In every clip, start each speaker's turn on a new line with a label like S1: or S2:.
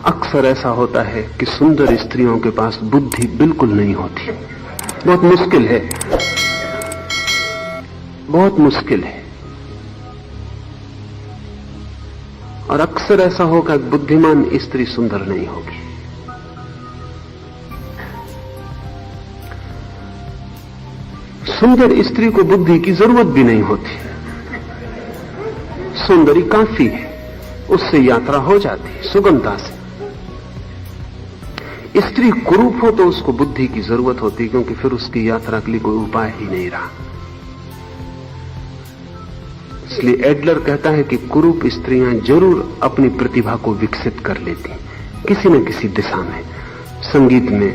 S1: अक्सर ऐसा होता है कि सुंदर स्त्रियों के पास बुद्धि बिल्कुल नहीं होती। बहुत मुश्किल है, बहुत मुश्किल है। और अक्सर ऐसा होगा कि बुद्धिमान स्त्री सुंदर नहीं होगी। सुंदर स्त्री को बुद्धि की जरूरत भी नहीं होती, सौंदर्य काफी है, उससे यात्रा हो जाती है सुगमता से। स्त्री कुरूप हो तो उसको बुद्धि की जरूरत होती, क्योंकि फिर उसकी यात्रा के लिए कोई उपाय ही नहीं रहा। इसलिए एडलर कहता है कि कुरूप स्त्रियां जरूर अपनी प्रतिभा को विकसित कर लेती किसी न किसी दिशा में, संगीत में,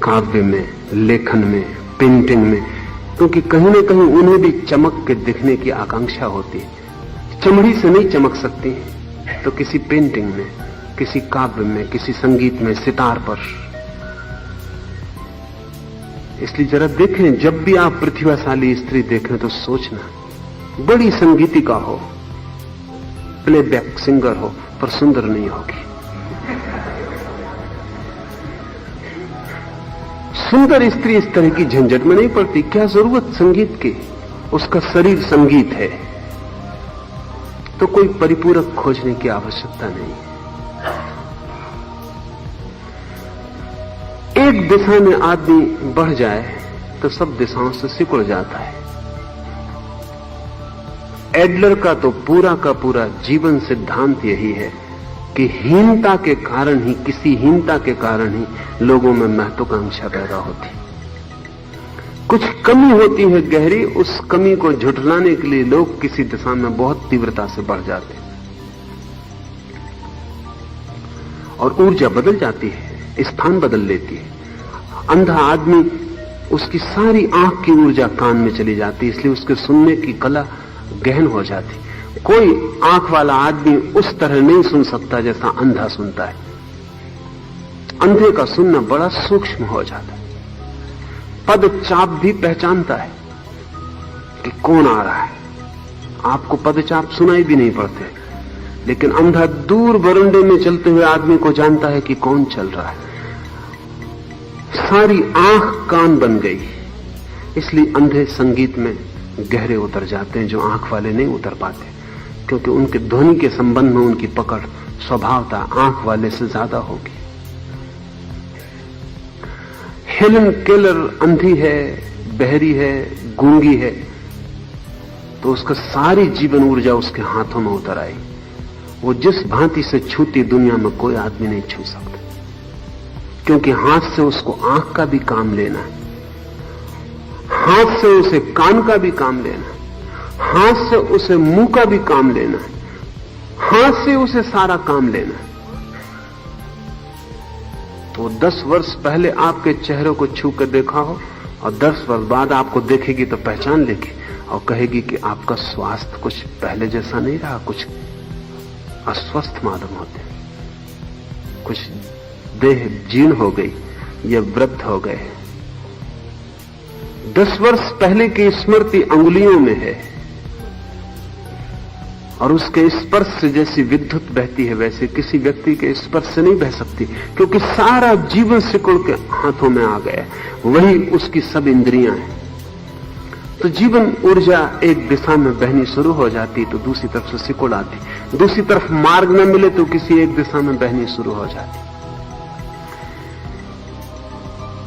S1: काव्य में, लेखन में, पेंटिंग में, क्योंकि कहीं न कहीं उन्हें भी चमक के दिखने की आकांक्षा होती है। चमड़ी से नहीं चमक सकती तो किसी पेंटिंग में, किसी काव्य में, किसी संगीत में, सितार पर। इसलिए जरा देखें, जब भी आप प्रतिभाशाली स्त्री देखें तो सोचना, बड़ी संगीतिका हो, प्लेबैक सिंगर हो, पर सुंदर नहीं होगी। सुंदर स्त्री इस तरह की झंझट में नहीं पड़ती। क्या जरूरत संगीत की? उसका शरीर संगीत है तो कोई परिपूरक खोजने की आवश्यकता नहीं। एक दिशा में आदमी बढ़ जाए तो सब दिशाओं से सिकुड़ जाता है। एडलर का तो पूरा का पूरा जीवन सिद्धांत यही है कि हीनता के कारण ही, किसी हीनता के कारण ही लोगों में महत्वाकांक्षा पैदा होती। कुछ कमी होती है गहरी, उस कमी को झुठलाने के लिए लोग किसी दिशा में बहुत तीव्रता से बढ़ जाते और ऊर्जा बदल जाती है, स्थान बदल लेती है। अंधा आदमी, उसकी सारी आंख की ऊर्जा कान में चली जाती, इसलिए उसके सुनने की कला गहन हो जाती। कोई आंख वाला आदमी उस तरह नहीं सुन सकता जैसा अंधा सुनता है। अंधे का सुनना बड़ा सूक्ष्म हो जाता है, पद चाप भी पहचानता है कि कौन आ रहा है। आपको पद चाप सुनाई भी नहीं पड़ते, लेकिन अंधा दूर बरंडे में चलते हुए आदमी को जानता है कि कौन चल रहा है। सारी आंख कान बन गई, इसलिए अंधे संगीत में गहरे उतर जाते हैं जो आंख वाले नहीं उतर पाते, क्योंकि उनके ध्वनि के संबंध में उनकी पकड़ स्वभावता आंख वाले से ज्यादा होगी। हेलन केलर अंधी है, बहरी है, गूंगी है, तो उसका सारी जीवन ऊर्जा उसके हाथों में उतर आई। वो जिस भांति से छूती दुनिया में कोई आदमी नहीं छू सकता, क्योंकि हाथ से उसको आंख का भी काम लेना है, हाथ से उसे कान का भी काम लेना है, हाथ से उसे मुंह का भी काम लेना है, हाथ से उसे सारा काम लेना है। तो 10 वर्ष पहले आपके चेहरे को छू कर देखा हो और 10 वर्ष बाद आपको देखेगी तो पहचान लेगी और कहेगी कि आपका स्वास्थ्य कुछ पहले जैसा नहीं रहा, कुछ अस्वस्थ मालूम होते, कुछ देह जीर्ण हो गई या वृद्ध हो गए। 10 वर्ष पहले की स्मृति अंगुलियों में है और उसके स्पर्श से जैसी विद्युत बहती है वैसे किसी व्यक्ति के स्पर्श से नहीं बह सकती, क्योंकि सारा जीवन सिकुड़ के हाथों में आ गया, वही उसकी सब इंद्रियां हैं। तो जीवन ऊर्जा एक दिशा में बहनी शुरू हो जाती तो दूसरी तरफ से सिकुड़ आती, दूसरी तरफ मार्ग न मिले तो किसी एक दिशा में बहनी शुरू हो जाती।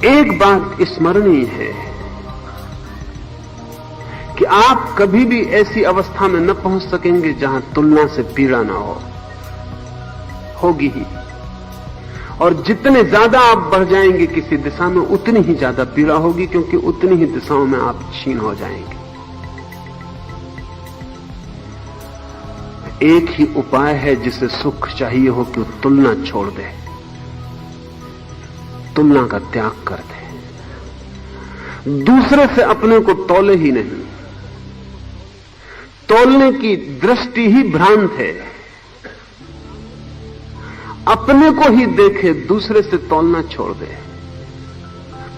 S1: एक बात स्मरणीय है कि आप कभी भी ऐसी अवस्था में न पहुंच सकेंगे जहां तुलना से पीड़ा ना होगी ही, और जितने ज्यादा आप बढ़ जाएंगे किसी दिशा में उतनी ही ज्यादा पीड़ा होगी, क्योंकि उतनी ही दिशाओं में आप क्षीण हो जाएंगे। एक ही उपाय है जिसे सुख चाहिए हो कि तुलना छोड़ दे, तुलना का त्याग कर दे, दूसरे से अपने को तौले ही नहीं। तौलने की दृष्टि ही भ्रांत है। अपने को ही देखे, दूसरे से तौलना छोड़ दे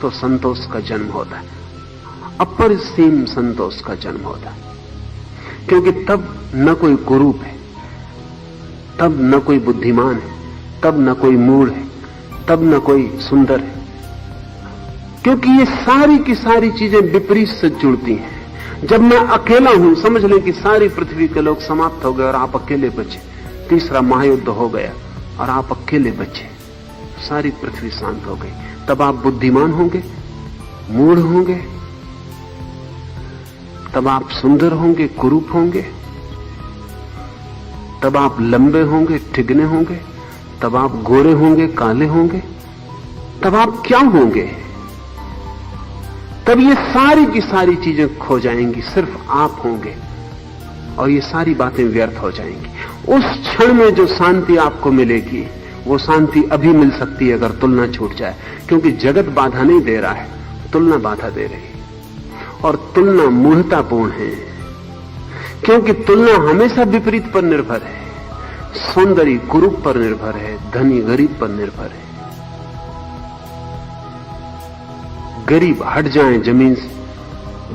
S1: तो संतोष का जन्म होता है, अपरिसीम संतोष का जन्म होता है। क्योंकि तब न कोई कुरूप है, तब न कोई बुद्धिमान है, तब न कोई मूढ़ है, तब न कोई सुंदर है, क्योंकि ये सारी की सारी चीजें विपरीत से जुड़ती हैं। जब मैं अकेला हूं, समझ लें कि सारी पृथ्वी के लोग समाप्त हो गए और आप अकेले बचे, तीसरा महायुद्ध हो गया और आप अकेले बचे, सारी पृथ्वी शांत हो गई, तब आप बुद्धिमान होंगे, मूढ़ होंगे, तब आप सुंदर होंगे, कुरूप होंगे, तब आप लंबे होंगे, ठिगने होंगे, तब आप गोरे होंगे, काले होंगे, तब आप क्या होंगे? तब ये सारी की सारी चीजें खो जाएंगी, सिर्फ आप होंगे और ये सारी बातें व्यर्थ हो जाएंगी। उस क्षण में जो शांति आपको मिलेगी, वो शांति अभी मिल सकती है अगर तुलना छूट जाए, क्योंकि जगत बाधा नहीं दे रहा है, तुलना बाधा दे रही है। और तुलना मूढ़तापूर्ण है, क्योंकि तुलना हमेशा विपरीत पर निर्भर है, सौंदर्य कुरूप पर निर्भर है, धनी गरीब पर निर्भर है। गरीब हट जाए जमीन से,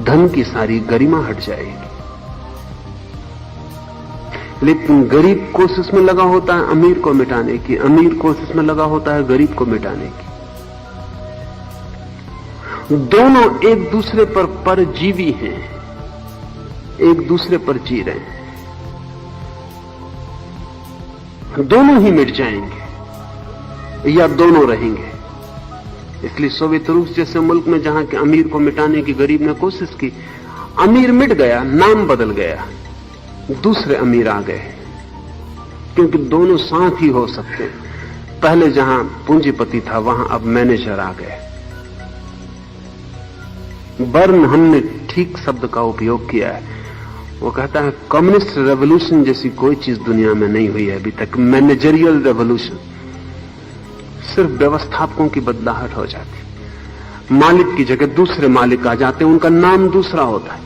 S1: धन की सारी गरिमा हट जाएगी। लेकिन गरीब कोशिश में लगा होता है अमीर को मिटाने की, अमीर कोशिश में लगा होता है गरीब को मिटाने की। दोनों एक दूसरे पर परजीवी हैं, एक दूसरे पर जी रहे हैं, दोनों ही मिट जाएंगे या दोनों रहेंगे। इसलिए सोवियत रूस जैसे मुल्क में जहां के अमीर को मिटाने की गरीब ने कोशिश की, अमीर मिट गया, नाम बदल गया, दूसरे अमीर आ गए, क्योंकि दोनों साथ ही हो सकते। पहले जहां पूंजीपति था वहां अब मैनेजर आ गए। बर्न हमने ठीक शब्द का उपयोग किया है, वो कहता है कम्युनिस्ट रेवोल्यूशन जैसी कोई चीज दुनिया में नहीं हुई है अभी तक, मैनेजरियल रेवोल्यूशन। सिर्फ व्यवस्थापकों की बदलाहट हो जाती, मालिक की जगह दूसरे मालिक आ जाते हैं, उनका नाम दूसरा होता है,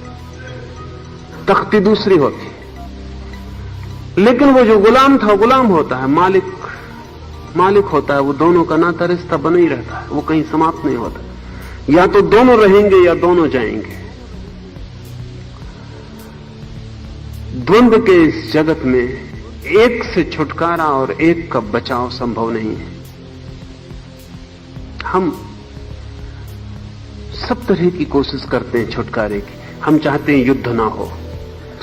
S1: तख्ती दूसरी होती है, लेकिन वो जो गुलाम था गुलाम होता है, मालिक होता है। वो दोनों का नाता रिश्ता बना ही रहता है, वो कहीं समाप्त नहीं होता। या तो दोनों रहेंगे या दोनों जाएंगे। द्वंद्व के इस जगत में एक से छुटकारा और एक का बचाव संभव नहीं है। हम सब तरह की कोशिश करते हैं छुटकारे की। हम चाहते हैं युद्ध ना हो,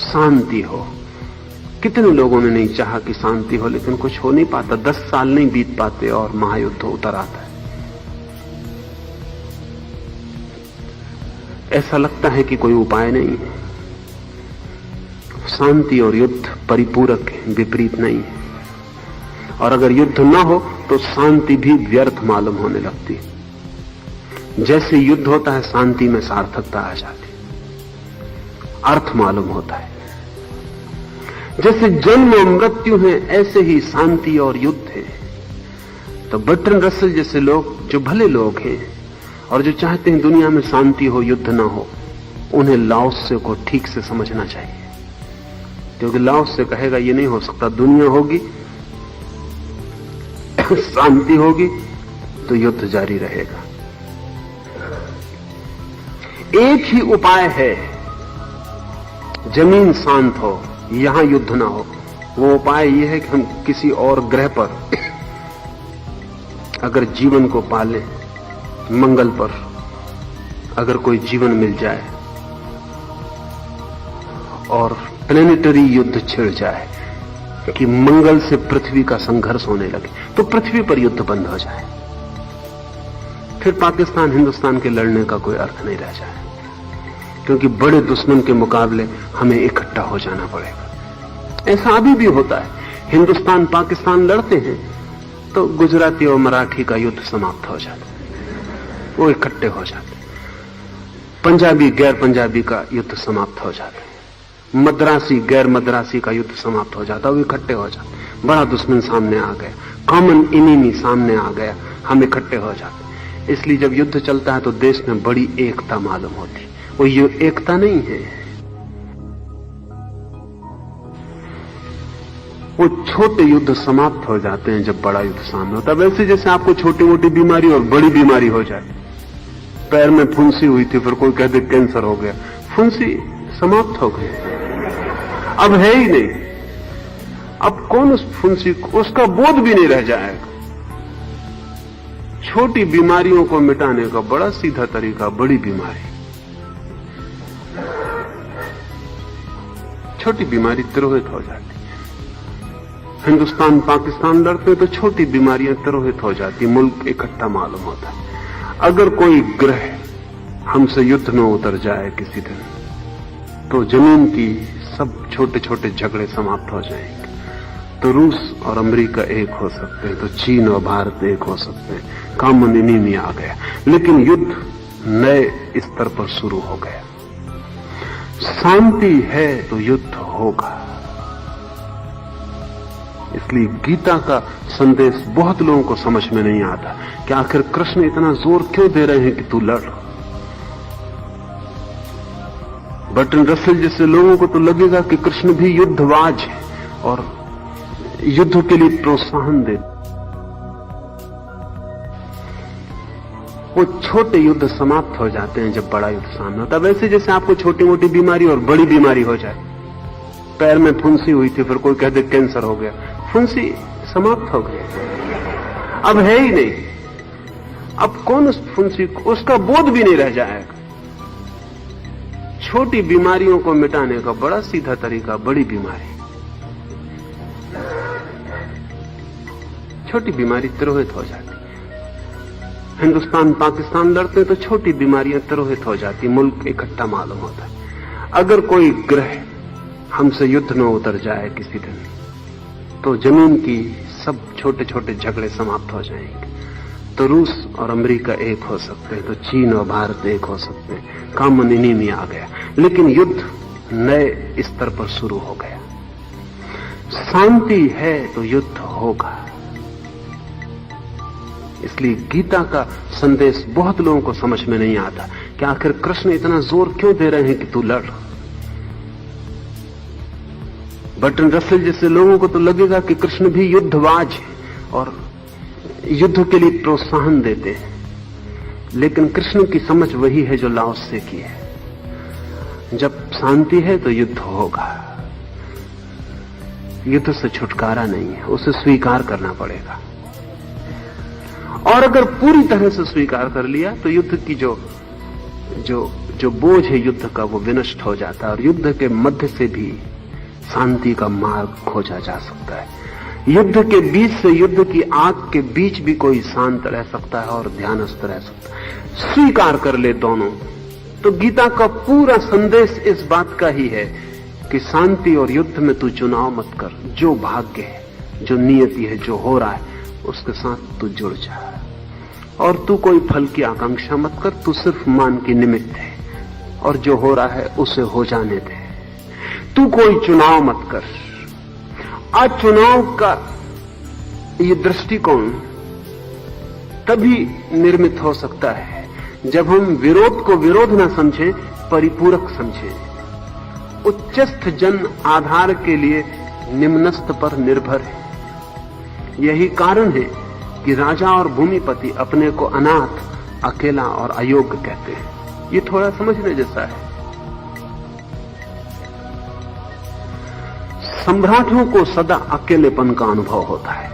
S1: शांति हो। कितने लोगों ने नहीं चाहा कि शांति हो, लेकिन कुछ हो नहीं पाता। 10 साल नहीं बीत पाते और महायुद्ध उतर आता है। ऐसा लगता है कि कोई उपाय नहीं है। शांति और युद्ध परिपूरक है, विपरीत नहीं है। और अगर युद्ध ना हो तो शांति भी व्यर्थ मालूम होने लगती है। जैसे युद्ध होता है शांति में सार्थकता आ जाती है, अर्थ मालूम होता है। जैसे जन्म और मृत्यु है, ऐसे ही शांति और युद्ध है। तो बर्ट्रैंड रसल जैसे लोग, जो भले लोग हैं और जो चाहते हैं दुनिया में शांति हो, युद्ध ना हो, उन्हें लाओ त्से को ठीक से समझना चाहिए। क्योंकि लाओ त्से कहेगा ये नहीं हो सकता, दुनिया होगी, शांति होगी तो युद्ध जारी रहेगा। एक ही उपाय है, जमीन शांत हो, यहां युद्ध ना हो। वो उपाय यह है कि हम किसी और ग्रह पर अगर जीवन को पालें, मंगल पर अगर कोई जीवन मिल जाए और प्लेनेटरी युद्ध छिड़ जाए कि मंगल से पृथ्वी का संघर्ष होने लगे, तो पृथ्वी पर युद्ध बंद हो जाए, फिर पाकिस्तान हिंदुस्तान के लड़ने का कोई अर्थ नहीं रह जाए। क्योंकि बड़े दुश्मन के मुकाबले हमें इकट्ठा हो जाना पड़ेगा। ऐसा अभी भी होता है। हिंदुस्तान पाकिस्तान लड़ते हैं तो गुजराती और मराठी का युद्ध समाप्त हो जाता है, वो इकट्ठे हो जाते हैं। पंजाबी गैर पंजाबी का युद्ध समाप्त हो जाता है, मद्रासी गैर मद्रासी का युद्ध समाप्त हो जाता है, वो इकट्ठे हो जाते। बड़ा दुश्मन सामने आ गया, कॉमन इनिमी सामने आ गया, हम इकट्ठे हो जाते। इसलिए जब युद्ध चलता है तो देश में बड़ी एकता मालूम होती है। वो ये एकता नहीं है, वो छोटे युद्ध समाप्त हो जाते हैं जब बड़ा युद्ध सामने होता है। वैसे जैसे आपको छोटी मोटी बीमारी और बड़ी बीमारी हो जाए, पैर में फुंसी हुई थी, फिर कोई कह दे कैंसर हो गया, फुंसी समाप्त हो गई, अब है ही नहीं। अब कौन उस फुंसी को, उसका बोध भी नहीं रह जाएगा। छोटी बीमारियों को मिटाने का बड़ा सीधा तरीका, बड़ी बीमारी। छोटी बीमारी तिरोहित हो जाती है। हिंदुस्तान पाकिस्तान लड़ते तो छोटी बीमारियां तिरोहित हो जाती, मुल्क इकट्ठा मालूम होता है। अगर कोई ग्रह हमसे युद्ध में उतर जाए किसी दिन, तो जमीन की सब छोटे छोटे झगड़े समाप्त हो जाएंगे। तो रूस और अमेरिका एक हो सकते हैं, तो चीन और भारत एक हो सकते हैं। कॉमन एनिमी आ गया, लेकिन युद्ध नए स्तर पर शुरू हो गया। शांति है तो युद्ध होगा। इसलिए गीता का संदेश बहुत लोगों को समझ में नहीं आता कि आखिर कृष्ण इतना जोर क्यों दे रहे हैं कि तू लड़। बर्टन रसेल जैसे लोगों को तो लगेगा कि कृष्ण भी युद्धवाज है और युद्ध के लिए प्रोत्साहन दे। वो छोटे युद्ध समाप्त हो जाते हैं जब बड़ा युद्ध सामने होता है। वैसे जैसे आपको छोटी मोटी बीमारी और बड़ी बीमारी हो जाए, पैर में फुंसी हुई थी, फिर कोई कह दे कैंसर हो गया, फुंसी समाप्त हो गई, अब है ही नहीं। अब कौन उस फुंसी को, उसका बोध भी नहीं रह जाएगा। छोटी बीमारियों को मिटाने का बड़ा सीधा तरीका, बड़ी बीमारी। छोटी बीमारी तिरोहित हो जाती। हिंदुस्तान पाकिस्तान लड़ते तो छोटी बीमारियां तिरोहित हो जाती, मुल्क इकट्ठा मालूम होता है। अगर कोई ग्रह हमसे युद्ध में उतर जाए किसी दिन, तो जमीन की सब छोटे छोटे झगड़े समाप्त हो जाएंगे। तो रूस और अमेरिका एक हो सकते हैं, तो चीन और भारत एक हो सकते हैं। कॉमन एनिमी आ गया, लेकिन युद्ध नए स्तर पर शुरू हो गया। शांति है तो युद्ध होगा। इसलिए गीता का संदेश बहुत लोगों को समझ में नहीं आता कि आखिर कृष्ण इतना जोर क्यों दे रहे हैं कि तू लड़। बर्टन रसेल जैसे लोगों को तो लगेगा कि कृष्ण भी युद्धवाज है और युद्ध के लिए प्रोत्साहन देते हैं, लेकिन कृष्ण की समझ वही है जो लाओस से की है। जब शांति है तो युद्ध होगा। युद्ध से छुटकारा नहीं है, उसे स्वीकार करना पड़ेगा। और अगर पूरी तरह से स्वीकार कर लिया तो युद्ध की जो बोझ है युद्ध का, वो विनष्ट हो जाता है और युद्ध के मध्य से भी शांति का मार्ग खोजा जा सकता है। युद्ध के बीच से, युद्ध की आग के बीच भी कोई शांत रह सकता है और ध्यानस्थ रह सकता है। स्वीकार कर ले दोनों, तो गीता का पूरा संदेश इस बात का ही है कि शांति और युद्ध में तू चुनाव मत कर। जो भाग्य है, जो नियति है, जो हो रहा है, उसके साथ तू जुड़ जा और तू कोई फल की आकांक्षा मत कर। तू सिर्फ मान की निमित्त है और जो हो रहा है उसे हो जाने दे। तू कोई चुनाव मत कर। आज चुनाव का ये दृष्टिकोण तभी निर्मित हो सकता है जब हम विरोध को विरोध न समझें, परिपूरक समझें। उच्चस्थ जन आधार के लिए निम्नस्थ पर निर्भर है। यही कारण है कि राजा और भूमिपति अपने को अनाथ, अकेला और अयोग्य कहते हैं। ये थोड़ा समझने जैसा है। सम्राटों को सदा अकेलेपन का अनुभव होता है,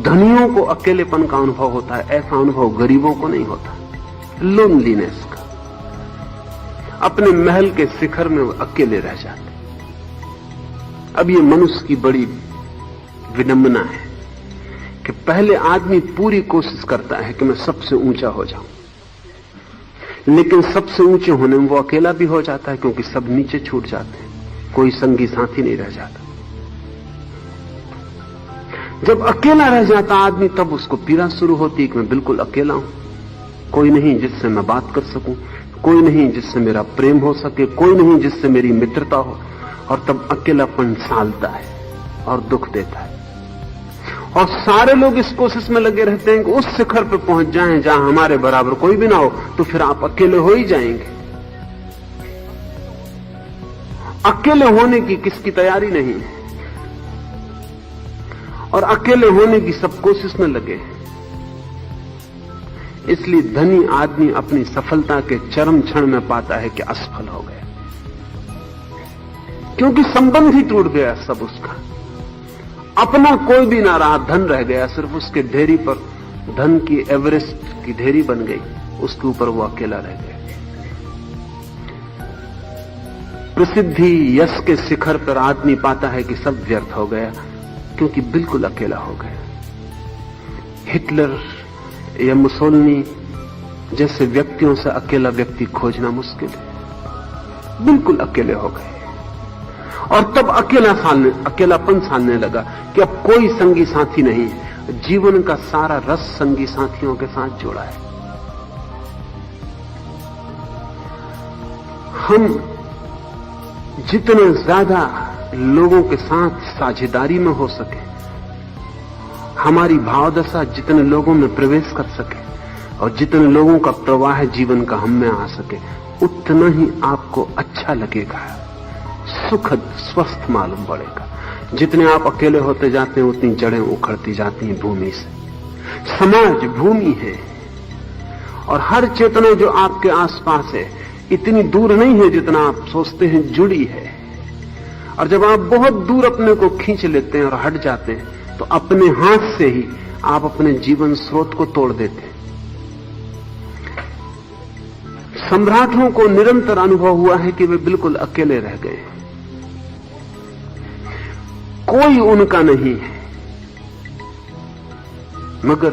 S1: धनियों को अकेलेपन का अनुभव होता है। ऐसा अनुभव गरीबों को नहीं होता, लोनलीनेस का। अपने महल के शिखर में वो अकेले रह जाते। अब ये मनुष्य की बड़ी विडंबना है कि पहले आदमी पूरी कोशिश करता है कि मैं सबसे ऊंचा हो जाऊं, लेकिन सबसे ऊंचे होने में वो अकेला भी हो जाता है, क्योंकि सब नीचे छूट जाते हैं, कोई संगी साथी नहीं रह जाता। जब अकेला रह जाता आदमी, तब उसको पीड़ा शुरू होती है कि मैं बिल्कुल अकेला हूं, कोई नहीं जिससे मैं बात कर सकूं, कोई नहीं जिससे मेरा प्रेम हो सके, कोई नहीं जिससे मेरी मित्रता हो। और तब अकेलापन सालता है और दुख देता है। और सारे लोग इस कोशिश में लगे रहते हैं कि उस शिखर पर पहुंच जाएं जहां हमारे बराबर कोई भी ना हो, तो फिर आप अकेले हो ही जाएंगे। अकेले होने की किसकी तैयारी नहीं है और अकेले होने की सब कोशिश में लगे हैं। इसलिए धनी आदमी अपनी सफलता के चरम क्षण में पाता है कि असफल हो गया, क्योंकि संबंध ही टूट गया सब उसका। अपना कोई भी ना रहा, धन रह गया, सिर्फ उसके ढेरी पर धन की एवरेस्ट की ढेरी बन गई, उसके ऊपर वो अकेला रह गया। प्रसिद्धि यश के शिखर पर आदमी पाता है कि सब व्यर्थ हो गया, क्योंकि बिल्कुल अकेला हो गया। हिटलर या मुसोलिनी जैसे व्यक्तियों से अकेला व्यक्ति खोजना मुश्किल है, बिल्कुल अकेले हो गए। और तब अकेलापन सालने लगा कि अब कोई संगी साथी नहीं है। जीवन का सारा रस संगी साथियों के साथ जुड़ा है। हम जितने ज्यादा लोगों के साथ साझेदारी में हो सके, हमारी भावदशा जितने लोगों में प्रवेश कर सके और जितने लोगों का प्रवाह जीवन का हम में आ सके, उतना ही आपको अच्छा लगेगा, सुखद स्वस्थ मालूम पड़ेगा। जितने आप अकेले होते जाते हैं उतनी जड़ें उखड़ती जाती हैं भूमि से। समाज भूमि है और हर चेतना जो आपके आसपास है इतनी दूर नहीं है जितना आप सोचते हैं, जुड़ी है। और जब आप बहुत दूर अपने को खींच लेते हैं और हट जाते हैं तो अपने हाथ से ही आप अपने जीवन स्रोत को तोड़ देते हैं। सम्राटों को निरंतर अनुभव हुआ है कि वे बिल्कुल अकेले रह गए, कोई उनका नहीं है। मगर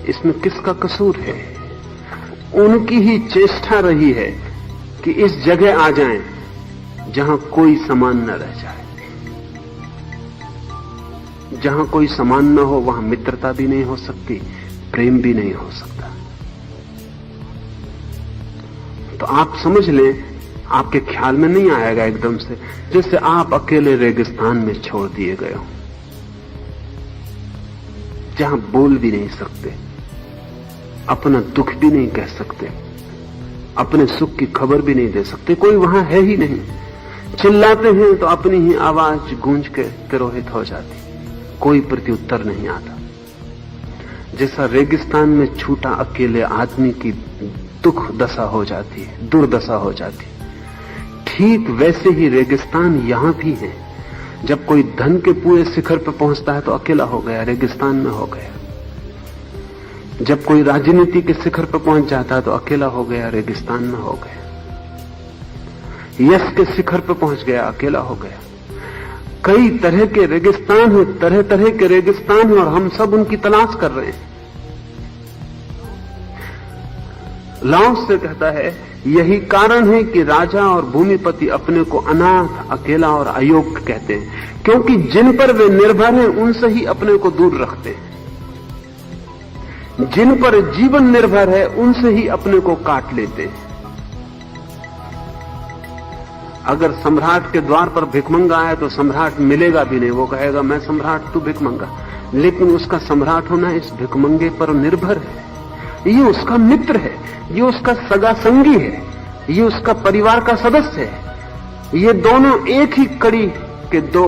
S1: इसमें किसका कसूर है? उनकी ही चेष्टा रही है कि इस जगह आ जाएं जहां कोई समान न रह जाए। जहां कोई समान न हो वहां मित्रता भी नहीं हो सकती, प्रेम भी नहीं हो सकता। तो आप समझ लें, आपके ख्याल में नहीं आएगा एकदम से, जैसे आप अकेले रेगिस्तान में छोड़ दिए गए हो, जहां बोल भी नहीं सकते, अपना दुख भी नहीं कह सकते, अपने सुख की खबर भी नहीं दे सकते, कोई वहां है ही नहीं। चिल्लाते हैं तो अपनी ही आवाज गूंज के तिरोहित हो जाती, कोई प्रत्युत्तर नहीं आता। जैसा रेगिस्तान में छूटा अकेले आदमी की दुख दशा हो जाती है, दुर्दशा हो जाती है, ठीक वैसे ही रेगिस्तान यहां भी है। जब कोई धन के पूरे शिखर पर पहुंचता है तो अकेला हो गया, रेगिस्तान में हो गया। जब कोई राजनीति के शिखर पर पहुंच जाता है तो अकेला हो गया, रेगिस्तान में हो गया। यश के शिखर पर पहुंच गया, अकेला हो गया। कई तरह के रेगिस्तान हैं, तरह तरह के रेगिस्तान हैं और हम सब उनकी तलाश कर रहे हैं। लाओस से कहता है, यही कारण है कि राजा और भूमिपति अपने को अनाथ, अकेला और अयोग्य कहते हैं, क्योंकि जिन पर वे निर्भर हैं उनसे ही अपने को दूर रखते हैं। जिन पर जीवन निर्भर है उनसे ही अपने को काट लेते हैं। अगर सम्राट के द्वार पर भिखमंगा आए तो सम्राट मिलेगा भी नहीं, वो कहेगा मैं सम्राट, तू भिखमंगा। लेकिन उसका सम्राट होना इस भिखमंगे पर निर्भर है। ये उसका मित्र है, ये उसका सगा संगी है, ये उसका परिवार का सदस्य है। ये दोनों एक ही कड़ी के दो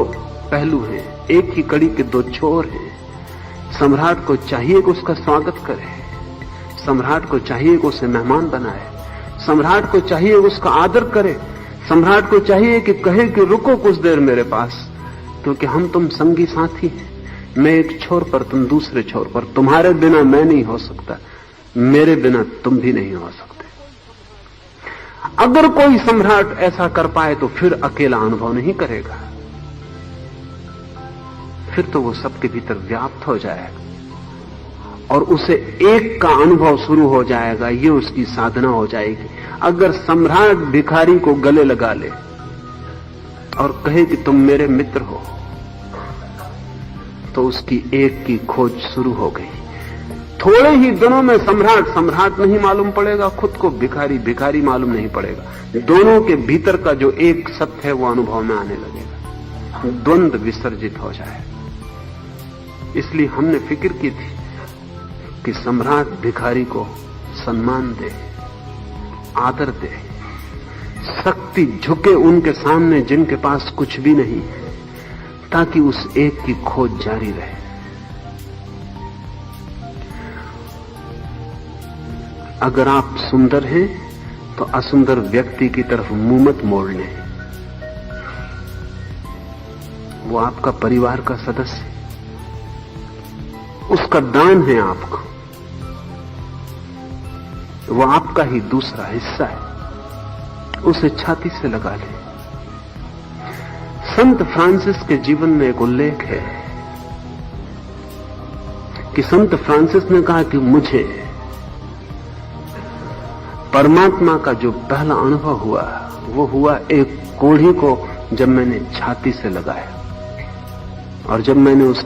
S1: पहलू हैं, एक ही कड़ी के दो छोर हैं। सम्राट को चाहिए कि उसका स्वागत करे, सम्राट को चाहिए कि उसे मेहमान बनाए, सम्राट को चाहिए कि उसका आदर करे, सम्राट को चाहिए कि कहे कि रुको कुछ देर मेरे पास, क्योंकि हम तुम संगी साथी हैं। मैं एक छोर पर, तुम दूसरे छोर पर, तुम्हारे बिना मैं नहीं हो सकता, मेरे बिना तुम भी नहीं हो सकते। अगर कोई सम्राट ऐसा कर पाए तो फिर अकेला अनुभव नहीं करेगा, फिर तो वो सबके भीतर व्याप्त हो जाएगा और उसे एक का अनुभव शुरू हो जाएगा। ये उसकी साधना हो जाएगी। अगर सम्राट भिखारी को गले लगा ले और कहे कि तुम मेरे मित्र हो, तो उसकी एक की खोज शुरू हो गई। थोड़े ही दिनों में सम्राट नहीं मालूम पड़ेगा, खुद को भिखारी मालूम नहीं पड़ेगा। दोनों के भीतर का जो एक सत्य है वो अनुभव में आने लगेगा, द्वंद्व विसर्जित हो जाए। इसलिए हमने फिक्र की थी कि सम्राट भिखारी को सम्मान दे, आदर दे, शक्ति झुके उनके सामने जिनके पास कुछ भी नहीं है, ताकि उस एक की खोज जारी रहे। अगर आप सुंदर हैं तो असुंदर व्यक्ति की तरफ मुंह मत मोड़ने। वो आपका परिवार का सदस्य है, उसका दान है आपको, वो आपका ही दूसरा हिस्सा है, उसे छाती से लगा ले। संत फ्रांसिस के जीवन में एक उल्लेख है कि संत फ्रांसिस ने कहा कि मुझे परमात्मा का जो पहला अनुभव हुआ वो हुआ एक कोढ़ी को जब मैंने छाती से लगाया, और जब मैंने उसके